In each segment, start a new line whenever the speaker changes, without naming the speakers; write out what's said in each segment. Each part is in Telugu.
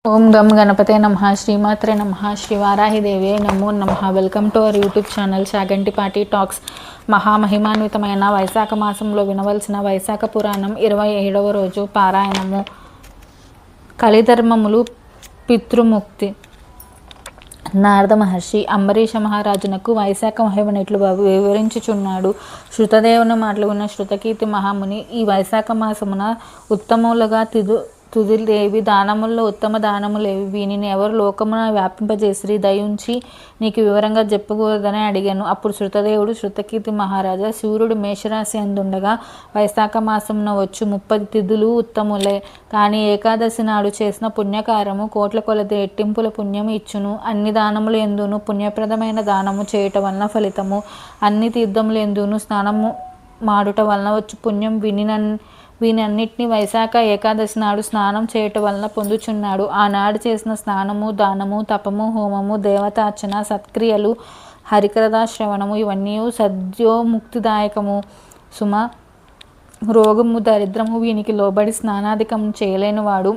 ఓం గం గణపతే నమః శ్రీమాత్రే నమః శ్రీ వారాహిదేవి నమో నమః. Welcome to our YouTube channel Chagantipati talks. మహామహిమాన్వితమైన వైశాఖ మాసంలో వినవలసిన వైశాఖ పురాణం 27వ రోజు పారాయణము. కలిధర్మములు పితృముక్తి. నారద మహర్షి అంబరీష మహారాజునకు వైశాఖ మహిమనెట్లు వివరించుచున్నాడు. శృతదేవుని మాటలున్న శృతకీర్తి మహాముని ఈ వైశాఖ మాసమున ఉత్తములుగా తుదిలేవి దానముల్లో ఉత్తమ దానములేవి, వీనిని ఎవరు లోకమున వ్యాపింపజేసిరి, దయుంచి నీకు వివరంగా చెప్పకూడదని అడిగాను. అప్పుడు శృతదేవుడు శృతకీర్తి మహారాజా, సూర్యుడు మేషరాశి అందుండగా వైశాఖ మాసమున వచ్చు 30 తిథులు ఉత్తములే. కానీ ఏకాదశి నాడు చేసిన పుణ్యకారము కోట్ల కొలది రెట్టింపుల పుణ్యము ఇచ్చును. అన్ని దానములు ఎందును పుణ్యప్రదమైన దానము చేయుట వలన ఫలితము, అన్ని తీర్థములు ఎందును స్నానము మాడుట వలన వచ్చు పుణ్యం వీనన్నిటినీ వైశాఖ ఏకాదశి నాడు స్నానం చేయటం వలన పొందుచున్నాడు. ఆనాడు చేసిన స్నానము, దానము, తపము, హోమము, దేవతార్చన, సత్క్రియలు, హరికథా శ్రవణము ఇవన్నీ సద్యోముక్తిదాయకము సుమ. రోగము, దరిద్రము వీనికి లోబడి స్నానాధికం చేయలేనివాడు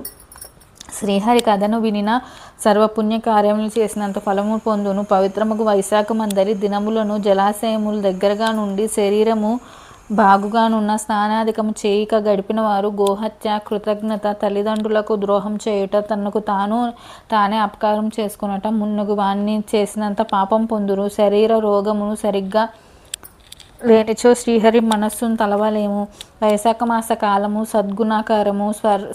శ్రీహరి కథను వినిన సర్వపుణ్య కార్యములు చేసినంత ఫలము పొందును. పవిత్రముగు వైశాఖమందరి దినములను జలాశయములు దగ్గరగా నుండి శరీరము బాగుగానున్న స్నానాధికము చేయక గడిపిన వారు గోహత్య, కృతజ్ఞత, తల్లిదండ్రులకు ద్రోహం చేయుట, తనకు తానే అపకారం చేసుకునట మున్నగు వాణ్ణి చేసినంత పాపం పొందురు. శరీర రోగమును సరిగ్గా లేనిచో శ్రీహరి మనస్సును తలవలేము. వైశాఖ మాస కాలము సద్గుణాకారము,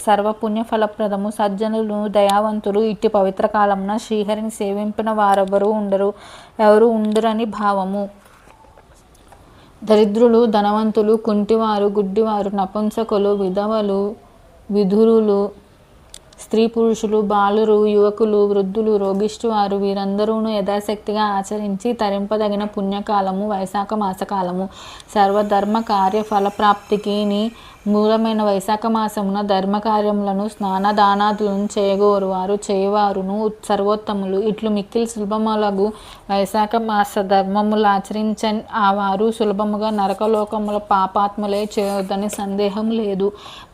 సర్వపుణ్య ఫలప్రదము. సజ్జనులు, దయావంతులు ఇట్టి పవిత్ర కాలమున శ్రీహరిని సేవింపిన వారెవరూ ఉండరని భావము. దరిద్రులు, ధనవంతులు, కుంటివారు, గుడ్డివారు, నపుంసకులు, విధవలు, విధురులు, స్త్రీ పురుషులు, బాలురు, యువకులు, వృద్ధులు, రోగిష్టివారు వీరందరూను యథాశక్తిగా ఆచరించి తరింపదగిన పుణ్యకాలము వైశాఖ మాసకాలము. సర్వధర్మ కార్య ఫలప్రాప్తికి మూలమైన వైశాఖ మాసమున ధర్మకార్యములను స్నానదానాదులను చేయగోరు వారు చేయవారును సర్వోత్తములు. ఇట్లు మిక్కిలి సులభములగు వైశాఖ మాస ధర్మములు ఆచరించని ఆ వారు సులభముగా నరకలోకముల పాపాత్ములే చేయొద్దని సందేహం లేదు.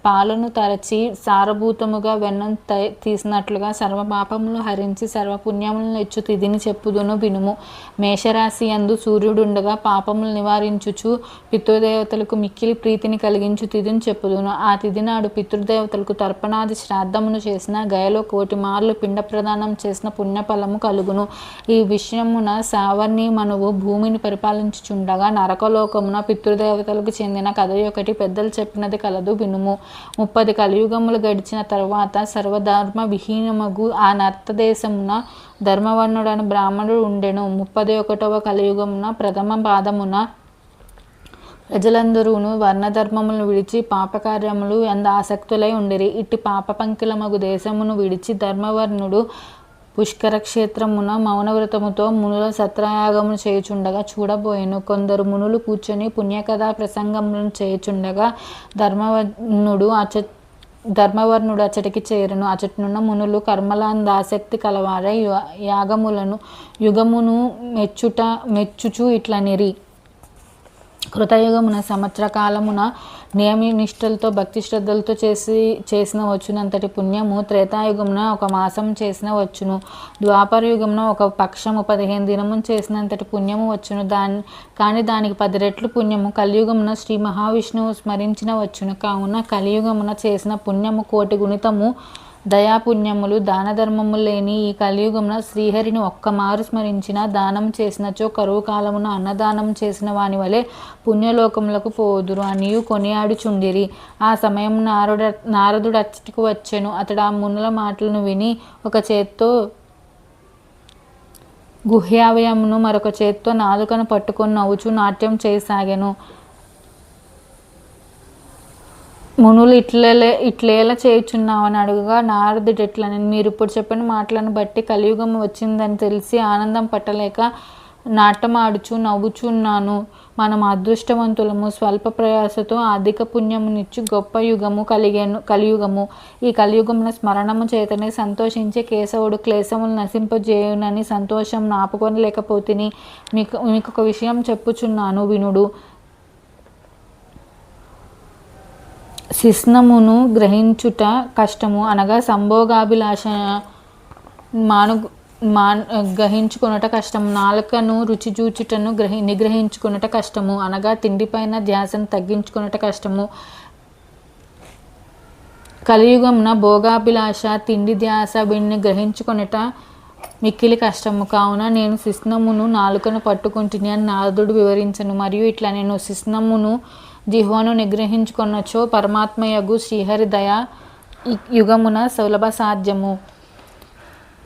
పాలను తరచి సారభూతముగా వెన్నం తీసినట్లుగా సర్వ పాపములు హరించి సర్వపుణ్యములను ఇచ్చు తిథిని చెప్పుదును వినుము. మేషరాశి యందు సూర్యుడుండగా పాపములు నివారించుచు పితృదేవతలకు మిక్కిలి ప్రీతిని కలిగించు తిథిని చెప్పుదును. ఆ తిథి నాడు పితృదేవతలకు తర్పణాది శ్రాద్ధమును చేసిన గయలో 1,000 మార్లు పిండ ప్రదానం చేసిన పుణ్యఫలము కలుగును. ఈ విషయమున సావర్ణి మనువు భూమిని పరిపాలించుచుండగా నరకలోకమున పితృదేవతలకు చెందిన కథయొకటి పెద్దలు చెప్పినది కలదు వినుము. 30 కలియుగములు గడిచిన తరువాత సర్వధర్మ విహీనమగు ఆ నర్తదేశమున ధర్మవర్ణుడని బ్రాహ్మణుడు ఉండెను. 31వ కలియుగమున ప్రథమ పాదమున ప్రజలందరూను వర్ణధర్మములను విడిచి పాపకార్యములు ఎందు ఆసక్తులై ఉండిరి. ఇట్టి పాపపంకిలమగు దేశమును విడిచి ధర్మవర్ణుడు పుష్కర క్షేత్రమున మౌనవ్రతముతో మునుల సత్రయాగమును చేయుచుండగా చూడబోయెను. కొందరు మునులు కూర్చొని పుణ్యకథా ప్రసంగములను చేయుచుండగా ధర్మవర్ణుడు అచటికి చేరును. అచటనున్న మునులు కర్మలందాసక్తి కలవారై యుగమును మెచ్చుచు ఇట్లనిరి. కృతయుగమున సంవత్సర కాలమున నియమనిష్టలతో భక్తి శ్రద్ధలతో చేసిన వచ్చునంతటి పుణ్యము త్రేతాయుగమున 1 మాసం చేసిన వచ్చును. ద్వాపర యుగమున 1 పక్షము 15 దినమును చేసినంతటి పుణ్యము వచ్చును. కానీ దానికి 10 రెట్లు పుణ్యము కలియుగమున శ్రీ మహావిష్ణువు స్మరించిన వచ్చును. కావున కలియుగమున చేసిన పుణ్యము 1,000 గుణితము. దయాపుణ్యములు దానధర్మములు లేని ఈ కలియుగమున శ్రీహరిని ఒక్కమారు స్మరించిన దానం చేసినచో కరువు కాలమున అన్నదానం చేసిన వాని వలె పుణ్యలోకములకు పోదురు అనియు కొనియాడుచుండిరి. ఆ సమయం నారదుడు అచ్చటికి వచ్చెను. అతడు ఆ మునుల మాటలను విని ఒక చేత్తో గుహ్యావయమును మరొక చేత్తో నాలుకను పట్టుకొని నవ్వుచూ నాట్యం చేయసాగెను. మునులు ఇట్లేలా చేయుచున్నావని అడుగగా నారదుడు ఎట్లని, మీరు ఇప్పుడు చెప్పిన మాటలను బట్టి కలియుగం వచ్చిందని తెలిసి ఆనందం పట్టలేక నాటమాడుచు నవ్వుచున్నాను. మనం అదృష్టవంతులము. స్వల్ప ప్రయాసతో అధిక పుణ్యమునిచ్చు గొప్ప యుగము కలియుగము. ఈ కలియుగమున స్మరణము చేతనే సంతోషించే కేశవుడు క్లేశములు నశింపజేయునని సంతోషం ఆపుకొని లేకపోతిని. మీకు ఒక విషయం చెప్పుచున్నాను వినుడు. శిస్నమును గ్రహించుట కష్టము, అనగా సంభోగాభిలాష గ్రహించుకొనుట కష్టము. నాలుకను రుచి చూచుటను నిగ్రహించుకొనుట కష్టము, అనగా తిండిపైన ధ్యాసను తగ్గించుకొనుట కష్టము. కలియుగమున భోగాభిలాష తిండి ధ్యాస వీటిని గ్రహించుకొనుట మిక్కిలి కష్టము. కావున నేను శిస్నమును నాలుకను పట్టుకుంటుని అని నారదుడు వివరించను. మరియు ఇట్లా నేను శిస్నమును జిహ్వను నిగ్రహించుకొనొచ్చో పరమాత్మయగు శ్రీహరి దయ యుగమున సులభ సాధ్యము.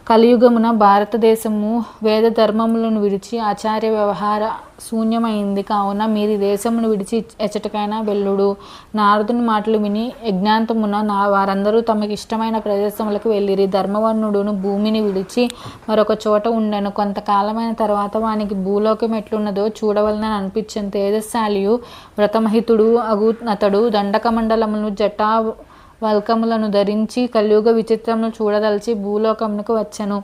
కలియుగమున భారతదేశము వేద ధర్మములను విడిచి ఆచార్య వ్యవహార శూన్యమైంది. కావున మీరు దేశమును విడిచి ఎచ్చటికైనా వెళ్ళుడు. నారదుని మాటలు విని యజ్ఞాంతమున వారందరూ తమకి ఇష్టమైన ప్రదేశములకు వెళ్ళిరి. ధర్మవర్ణుడును భూమిని విడిచి మరొక చోట ఉండెను. కొంతకాలమైన తర్వాత వానికి భూలోకం ఎట్లున్నదో చూడవలనని అనిపించిన తేజశాలియు వ్రతమహితుడు అగు అతడు దండకమండలమును జటా వల్కములను ధరించి కలియుగ విచిత్రమును చూడదలిచి భూలోకమునకు వచ్చెను.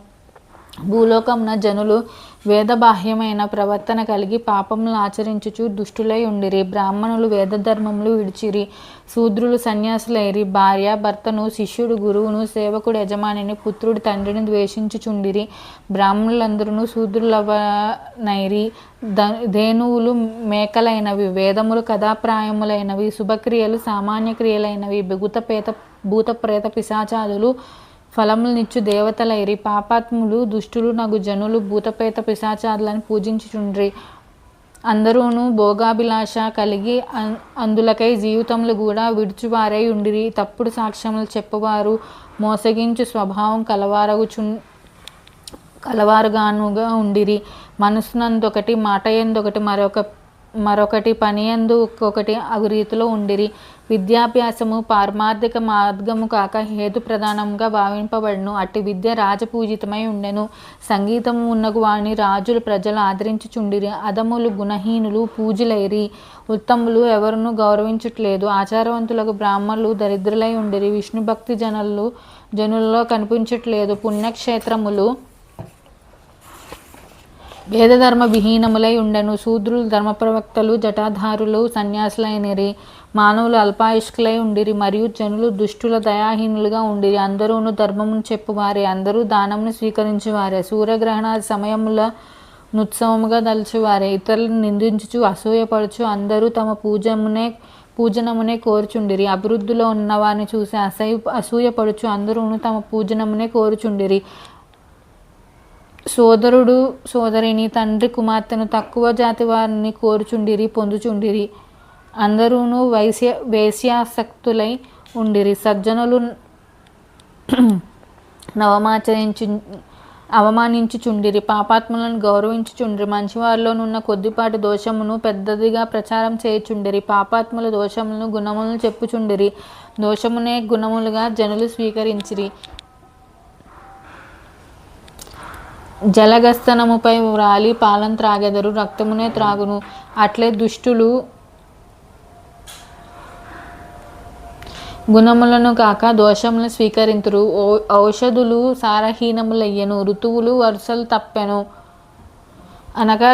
భూలోకమున జనులు వేదబాహ్యమైన ప్రవర్తన కలిగి పాపములను ఆచరించుచు దుష్టులై ఉండిరి. బ్రాహ్మణులు వేదధర్మములు విడిచిరి. శూద్రులు సన్యాసులైరి. భార్య భర్తను, శిష్యుడు గురువును, సేవకుడు యజమానిని, పుత్రుడు తండ్రిని ద్వేషించుచుండిరి. బ్రాహ్మణులందరూ శూద్రులవనైరి. ధేనువులు మేకలైనవి, వేదములు కథాప్రాయములైనవి, శుభక్రియలు సామాన్య క్రియలైనవి, భూత ప్రేత పిశాచాదులు ఫలములనిచ్చు దేవతలైరి. పాపాత్ములు దుష్టులు నగు జనులు భూతప్రేత పిశాచాదులను పూజించుచుండ్రి. అందరూను భోగాభిలాష కలిగి అందులకై జీవితములు కూడా విడుచువారై ఉండిరి. తప్పుడు సాక్ష్యములు చెప్పువారు, మోసగించు స్వభావం కలవారుగానుగా ఉండిరి. మనసునందొకటి, మాట ఎందొకటి, మరొకటి పని ఎందు ఒక్కొక్కటి అగు రీతిలో ఉండిరి. విద్యాభ్యాసము పారమార్థిక మార్గము కాక హేతు ప్రధానంగా భావింపబడును. అట్టి విద్య రాజపూజితమై ఉండెను. సంగీతము ఉన్నగు వాణి రాజులు ప్రజలు ఆదరించుచుండిరి. అధములు గుణహీనులు పూజలైరి. ఉత్తములు ఎవరును గౌరవించుట్లేదు. ఆచారవంతులకు బ్రాహ్మణులు దరిద్రులై ఉండిరి. విష్ణుభక్తి జనులలో కనిపించట్లేదు. పుణ్యక్షేత్రములు వేదధర్మ విహీనములై ఉండెను. శూద్రులు ధర్మప్రవక్తలు, జటాధారులు సన్యాసులైనరి. మానవులు అల్పాయుష్కులై ఉండిరి. మరియు జనులు దుష్టుల దయాహీనులుగా ఉండిరి. అందరూను ధర్మమును చెప్పువారే, అందరూ దానమును స్వీకరించువారే. సూర్యగ్రహణాది సమయముల నుత్సవముగా దలుచువారే. ఇతరులను నిందించుచు అసూయపడుచు అందరూ తమ పూజనమునే కోరుచుండిరి. అభివృద్ధిలో ఉన్న వారిని చూసి అసూయపడుచు అందరూను తమ పూజనమునే కోరుచుండిరి. సోదరుడు సోదరిని, తండ్రి కుమార్తెను తక్కువ జాతి వారిని కోరుచుండిరి, పొందుచుండిరి. అందరూను వేశ్యాసక్తులై ఉండిరి. సజ్జనులు అవమానించుచుండిరి. పాపాత్ములను గౌరవించుచుండిరి. మంచివారిలోనున్న కొద్దిపాటి దోషమును పెద్దదిగా ప్రచారం చేయుచుండిరి. పాపాత్ముల దోషములను గుణములను చెప్పుచుండిరి. దోషమునే గుణములుగా జనులు స్వీకరించిరి. జలగస్తనముపై వ్రాలి పాలను త్రాగెదరు, రక్తమునే త్రాగును. అట్లే దుష్టులు గుణములను కాక దోషములను స్వీకరింతురు. ఔషధులు సారహీనములయ్యను, ఋతువులు వరుసలు తప్పెను. అనగా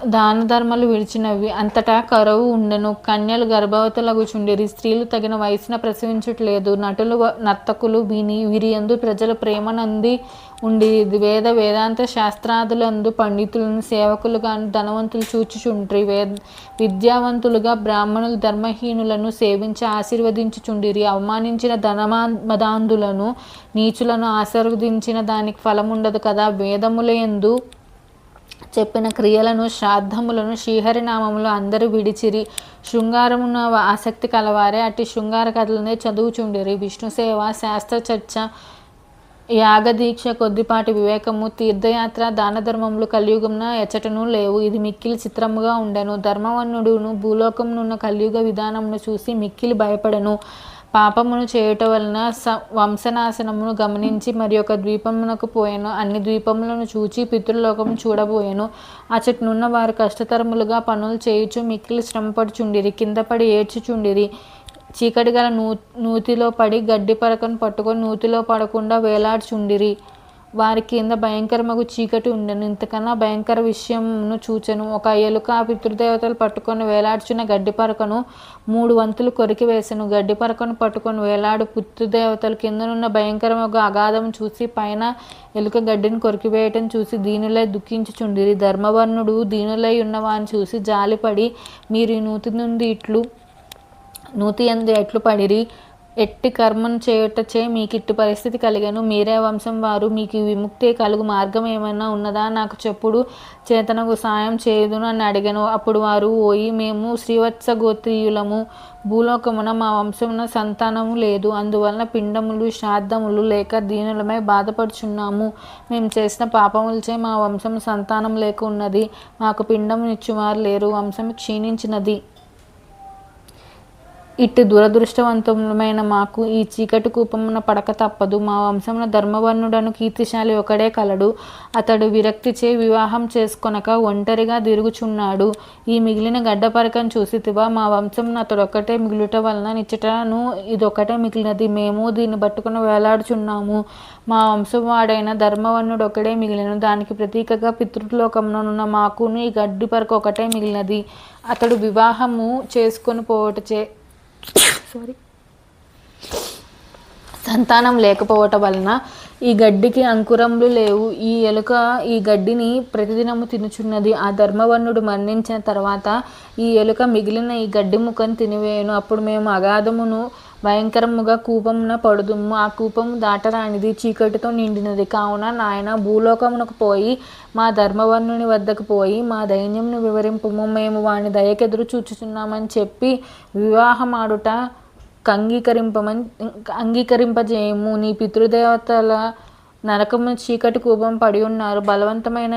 దాన ధర్మలు విడిచినవి. అంతటా కరువు ఉండెను. కన్యలు గర్భవతులగుచుండిరి. స్త్రీలు తగిన వయసున ప్రసవించుటలేదు. నటులు నర్తకులు వీరియందు ప్రజల ప్రేమనంది ఉండి వేదాంత శాస్త్రాదులందు పండితులను సేవకులుగా ధనవంతులు చూచుచుండ్రి. విద్యావంతులుగా బ్రాహ్మణులు ధర్మహీనులను సేవించి ఆశీర్వదించుచుండిరి. అవమానించిన ధనమదాంధులను నీచులను ఆశీర్వదించిన దానికి ఫలముండదు కదా. వేదములందు చెప్పిన క్రియలను శ్రాద్ధములను శ్రీహరినామములు అందరూ విడిచిరి. శృంగారమున ఆసక్తి కలవారే అట్టి శృంగార కథలనే చదువుచుండిరి. విష్ణుసేవ, శాస్త్ర చర్చ, యాగదీక్ష, కొద్దిపాటి వివేకము, తీర్థయాత్ర, దాన ధర్మములు కలియుగమున ఎచ్చటను లేవు. ఇది మిక్కిలి చిత్రముగా ఉండెను. ధర్మవర్ణుడును భూలోకమునున్న కలియుగ విధానమును చూసి మిక్కిలి భయపడెను. పాపమును చేయుట వలన వంశనాశనమును గమనించి మరి ఒక ద్వీపమునకు పోయెను. అన్ని ద్వీపములను చూచి పితృలోకము చూడబోయెను. అచటనున్న వారు కష్టతరములుగా పనులు చేయుచు మిక్కిలి శ్రమపడుచుండిరి. కింద పడి ఏడ్చుచుండిరి. చీకటి గల నూతిలో పడి గడ్డి పరకను పట్టుకొని నూతిలో పడకుండా వేలాడుచుండిరి. వారి కింద భయంకరమగు చీకటి ఉండెను. ఇంతకన్నా భయంకర విషయమును చూచెను. ఒక ఎలుక ఆ పితృదేవతలు పట్టుకొని వేలాడుచున్న గడ్డి పరకను 3 వంతులు కొరికి వేసెను. గడ్డి పరకను పట్టుకొని వేలాడు పితృదేవతలు కిందనున్న భయంకరమగు అగాధం చూసి పైన ఎలుక గడ్డిని కొరికివేయటం చూసి దీనులై దుఃఖించుచుండిరి. ధర్మవర్ణుడు దీనులై ఉన్నవాని చూసి జాలిపడి, మీరు ఈ నూతి యందు ఎట్లు పడిరి, ఎట్టి కర్మను చేయుటచే మీకు ఇట్టి పరిస్థితి కలిగను, మీరే వంశం వారు, మీకు విముక్తి కలుగు మార్గం ఏమైనా ఉన్నదా, నాకు చెప్పుడు, చేతనకు సాయం చేయుదును అని అడిగాను. అప్పుడు వారు, ఓయి మేము శ్రీవత్స గోత్రీయులము, భూలోకమున మా వంశమున సంతానము లేదు, అందువలన పిండములు శ్రాద్ధములు లేక దీనులమై బాధపడుచున్నాము. మేము చేసిన పాపములచే మా వంశము సంతానం లేక ఉన్నది, మాకు పిండము ఇచ్చువారు లేరు, వంశము క్షీణించినది. ఇట్టి దురదృష్టవంతమైన మాకు ఈ చీకటి కూపమున పడక తప్పదు. మా వంశమున ధర్మవర్ణుడను కీర్తిశాలి ఒకడే కలడు. అతడు విరక్తిచే వివాహం చేసుకొనక ఒంటరిగా తిరుగుచున్నాడు. ఈ మిగిలిన గడ్డపరకను చూసితివా, మా వంశమున అతడు ఒక్కటే మిగులుట వలన నిచ్చటను ఇదొక్కటే మిగిలినది, మేము దీన్ని పట్టుకుని వేలాడుచున్నాము. మా వంశవాడైన ధర్మవర్ణుడు ఒకడే మిగిలిన, దానికి ప్రతీకగా పితృలోకమునున్న మాకును ఈ గడ్డి పరక ఒకటే మిగిలినది. అతడు వివాహము చేసుకొని పోవటచే సంతానం లేకపోవటం వలన ఈ గడ్డికి అంకురములు లేవు. ఈ ఎలుక ఈ గడ్డిని ప్రతిదినము తినుచున్నది. ఆ ధర్మవర్ణుడు మరణించిన తర్వాత ఈ ఎలుక మిగిలిన ఈ గడ్డి ముక్కను తినివేయను. అప్పుడు మేము అగాధమును భయంకరముగా కూపమున పడుదుము. ఆ కూపము దాటరానిది, చీకటితో నిండినది. కావున నాయన భూలోకమునకు పోయి మా ధర్మవర్ణుని వద్దకు పోయి మా దైన్యమును వివరింపుము, మేము వాని దయకెదురు చూచుచున్నామని చెప్పి వివాహమాడుట అంగీకరింపజేయము. నీ పితృదేవతల నరకము చీకటి కూపం పడి ఉన్నారు. బలవంతమైన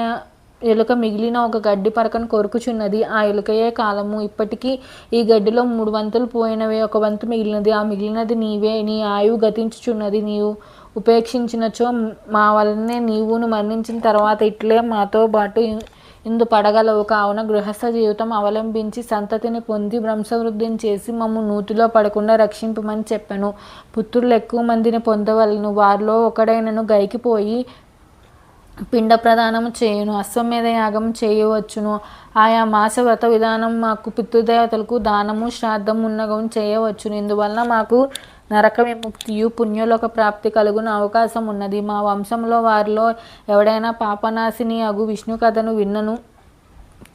ఎలుక మిగిలిన ఒక గడ్డి పరకను కొరుకుచున్నది. ఆ ఎలుకయే కాలము. ఇప్పటికీ ఈ గడ్డిలో 3 వంతులు పోయినవే, 1 వంతు మిగిలినది. ఆ మిగిలినది నీవే. నీ ఆయువు గతించుచున్నది. నీవు ఉపేక్షించినచో మా వలనే నీవును మరణించిన తర్వాత ఇట్లే మాతో పాటు ఇందు పడగలవు. కావున గృహస్థ జీవితం అవలంబించి సంతతిని పొంది వంశవృద్ధిని చేసి మమ్ము నూతిలో పడకుండా రక్షింపమని చెప్పాను. పుత్రులు ఎక్కువ మందిని పొందవలను. వారిలో ఒకడైనను గైకిపోయి పిండ ప్రదానము చేయును, అశ్వమేధ యాగం చేయవచ్చును. ఆయా మాస వ్రత విధానం మాకు పితృదేవతలకు దానము శ్రాద్ధం ఉన్నగం చేయవచ్చును. ఇందువలన మాకు నరక విముక్తియు పుణ్యలోక ప్రాప్తి కలుగున అవకాశం ఉన్నది. మా వంశంలో వారిలో ఎవడైనా పాపనాశిని అగు విష్ణు కథను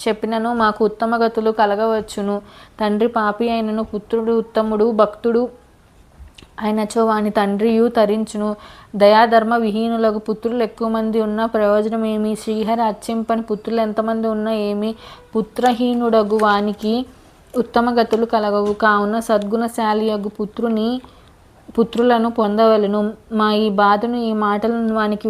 చెప్పినను మాకు ఉత్తమ గతులు కలగవచ్చును. తండ్రి పాపి అయినను పుత్రుడు ఉత్తముడు భక్తుడు అయినచో వాని తండ్రియు తరించును. దయాధర్మ విహీనులకు పుత్రులు ఎక్కువ మంది ఉన్న ప్రయోజనం ఏమి? శ్రీహరి అర్చింపని పుత్రులు ఎంతమంది ఉన్నా ఏమి? పుత్రహీనుడగు వానికి ఉత్తమ గతులు కలగవు. కావున సద్గుణశాలియగు పుత్రులను పొందవలను. మా ఈ బాధను ఈ మాటలను వానికి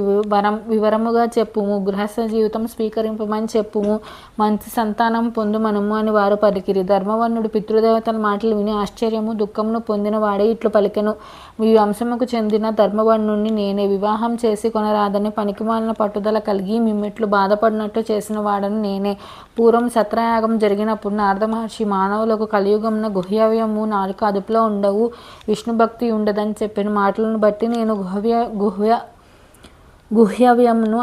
వివరముగా చెప్పుము. గృహస్థ జీవితం స్వీకరింపమని చెప్పుము. మంచి సంతానం పొందుమనుము అని వారు పలికిరి. ధర్మవర్ణుడు పితృదేవతల మాటలు విని ఆశ్చర్యము దుఃఖమును పొందిన వాడే ఇట్లు పలికెను. మీ వంశముకు చెందిన ధర్మవర్ణుణ్ణి నేనే. వివాహం చేసి కొనరాదని పనికిమాలిన పట్టుదల కలిగి మిమ్మిట్లు బాధపడినట్టు చేసిన వాడని నేనే. పూర్వం సత్రయాగం జరిగినప్పుడు నారద మహర్షి మానవులకు కలియుగమున గుహ్యవ్యము నాలుక అదుపులో ఉండవు, విష్ణుభక్తి ఉండదని చెప్పిన మాటలను బట్టి నేను గుహ్యవ్యమును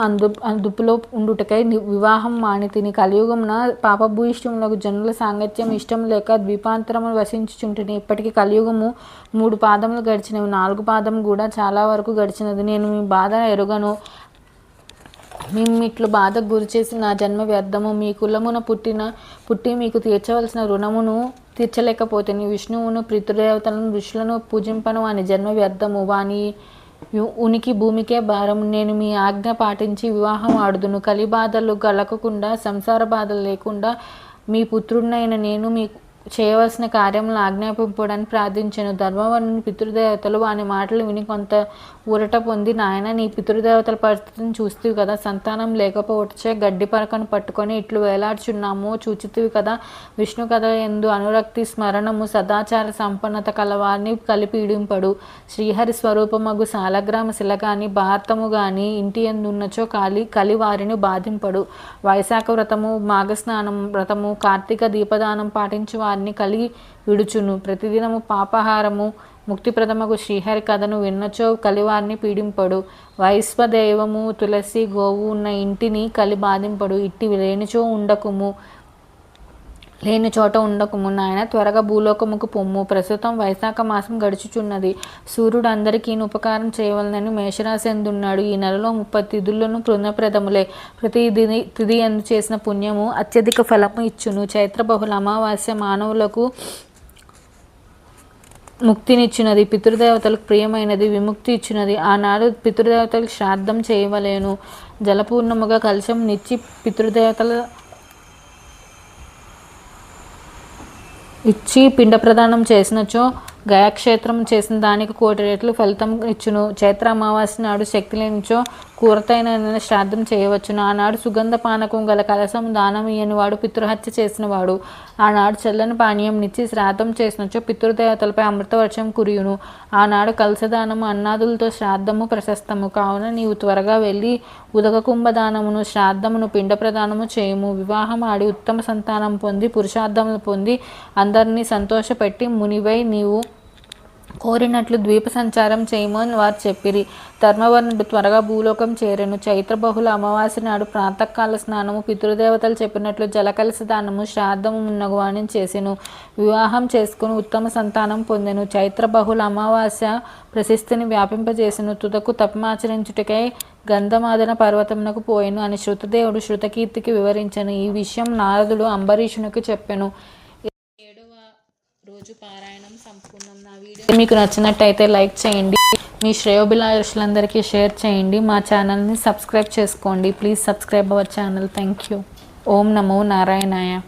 అదుపులో ఉండుటకై వివాహం మానితిని. కలియుగమున పాపభూయిష్టములకు జనుల సాంగత్యం ఇష్టం లేక ద్వీపాంతరము వసించుచుంటిని. ఇప్పటికీ కలియుగము 3 పాదములు గడిచినవి, 4 పాదం కూడా చాలా వరకు గడిచినది. నేను మీ బాధ ఎరుగను. మిమ్మిట్లు బాధకు గురిచేసి నా జన్మ వ్యర్థము. మీ కులమున పుట్టి మీకు తీర్చవలసిన రుణమును తీర్చలేకపోతేని. విష్ణువును పితృదేవతలను ఋషులను పూజింపను వాని జన్మ వ్యర్థము. వాని ఉనికి భూమికే భారం. నేను మీ ఆజ్ఞ పాటించి వివాహం ఆడుదును. కలి బాధలు కలగకుండా సంసార బాధలు లేకుండా మీ పుత్రుడినైన నేను మీకు చేయవలసిన కార్యములను ఆజ్ఞాపింపడానికి ప్రార్థించాను. ధర్మవర్ణుని పితృదేవతలు వాని మాటలు విని కొంత ఊరట పొంది, నాయన నీ పితృదేవతల పరిస్థితిని చూస్తేవి కదా, సంతానం లేకపోవచ్చే గడ్డి పరకను పట్టుకొని ఇట్లు వేలాడుచున్నాము చూచితివి కదా. విష్ణు కథ ఎందు అనురక్తి స్మరణము సదాచార సంపన్నత కలవారిని కలిపీడింపడు. శ్రీహరి స్వరూపమగు సాలగ్రామ శిల గాని భారతము గాని ఇంటి ఎందున్నచో కలి వారిని బాధింపడు. వైశాఖ వ్రతము, మాఘస్నానం వ్రతము, కార్తీక దీపదానం పాటించి వారిని కలిగి విడుచును. ప్రతిదినము పాపాహారము ముక్తిప్రదమగు శ్రీహరి కథను విన్నచో కలివారిని పీడింపడు. వైశ్వదేవము తులసి గోవు ఉన్న ఇంటిని కలి బాధింపడు. ఇట్టి లేని చోట ఉండకుము నాయన, త్వరగా భూలోకముకు పొమ్ము. ప్రస్తుతం వైశాఖ మాసం గడుచుచున్నది. సూర్యుడు అందరికీ ఉపకారం చేయవలనని మేషరాశి అందున్నాడు. ఈ నెలలో 30 తిథులను పుణ్యప్రదములే. ప్రతి తిథి అందు చేసిన పుణ్యము అత్యధిక ఫలము ఇచ్చును. చైత్ర బహుళ అమావాస్య మానవులకు ముక్తినిచ్చినది, పితృదేవతలకు ప్రియమైనది, విముక్తి ఇచ్చినది. ఆనాడు పితృదేవతలకు శ్రాద్ధం చేయవలేను. జలపూర్ణముగా కలశం నిచ్చి పితృదేవతల ఇచ్చి పిండ ప్రదానం చేసినచో గయాక్షేత్రం చేసిన దానికి 1,000,000 రెట్లు ఫలితం ఇచ్చును. చైత్ర అమావాస్య నాడు శక్తి లేనిచో కూరతైన శ్రాద్ధం చేయవచ్చును. ఆనాడు సుగంధ పానకం గల కలశం దానం ఇయ్యనివాడు పితృహత్య చేసినవాడు. ఆనాడు చల్లని పానీయం నిచ్చి శ్రాద్ధం చేసినచో పితృదేవతలపై అమృతవర్షం కురియును. ఆనాడు కలశదానము అన్నాదులతో శ్రాద్ధము ప్రశస్తము. కావున నీవు త్వరగా వెళ్ళి ఉదక కుంభదానమును శ్రాద్ధమును పిండ ప్రదానము చేయుము. వివాహం ఆడి ఉత్తమ సంతానం పొంది పురుషార్థములు పొంది అందరినీ సంతోషపెట్టి మునివై నీవు కోరినట్లు ద్వీప సంచారం చేయము అని వారు చెప్పిరి. ధర్మవర్ణుడు త్వరగా భూలోకం చేరెను. చైత్ర బహుళ అమావాస్య నాడు ప్రాతకాల స్నానము, పితృదేవతలు చెప్పినట్లు జలకలశ దానము, శ్రాద్ధము మున్నగు వాణి చేసెను. వివాహం చేసుకుని ఉత్తమ సంతానం పొందెను. చైత్ర బహుళ అమావాస్య ప్రశస్తిని వ్యాపింపజేసెను. తుదకు తపమాచరించుటకై గంధమాదన పర్వతమునకు పోయెను అని శృతదేవుడు శృతకీర్తికి వివరించెను. ఈ విషయం నారదుడు అంబరీషునికి చెప్పెను. రోజు పారాయణం సంపూర్ణం. నా వీడియో మీకు నచ్చినట్టయితే లైక్ చేయండి, మీ శ్రేయోభిలాషులందరికీ షేర్ చేయండి, మా ఛానల్ని సబ్స్క్రైబ్ చేసుకోండి. Please subscribe our channel. Thank you. ఓం నమో నారాయణాయ.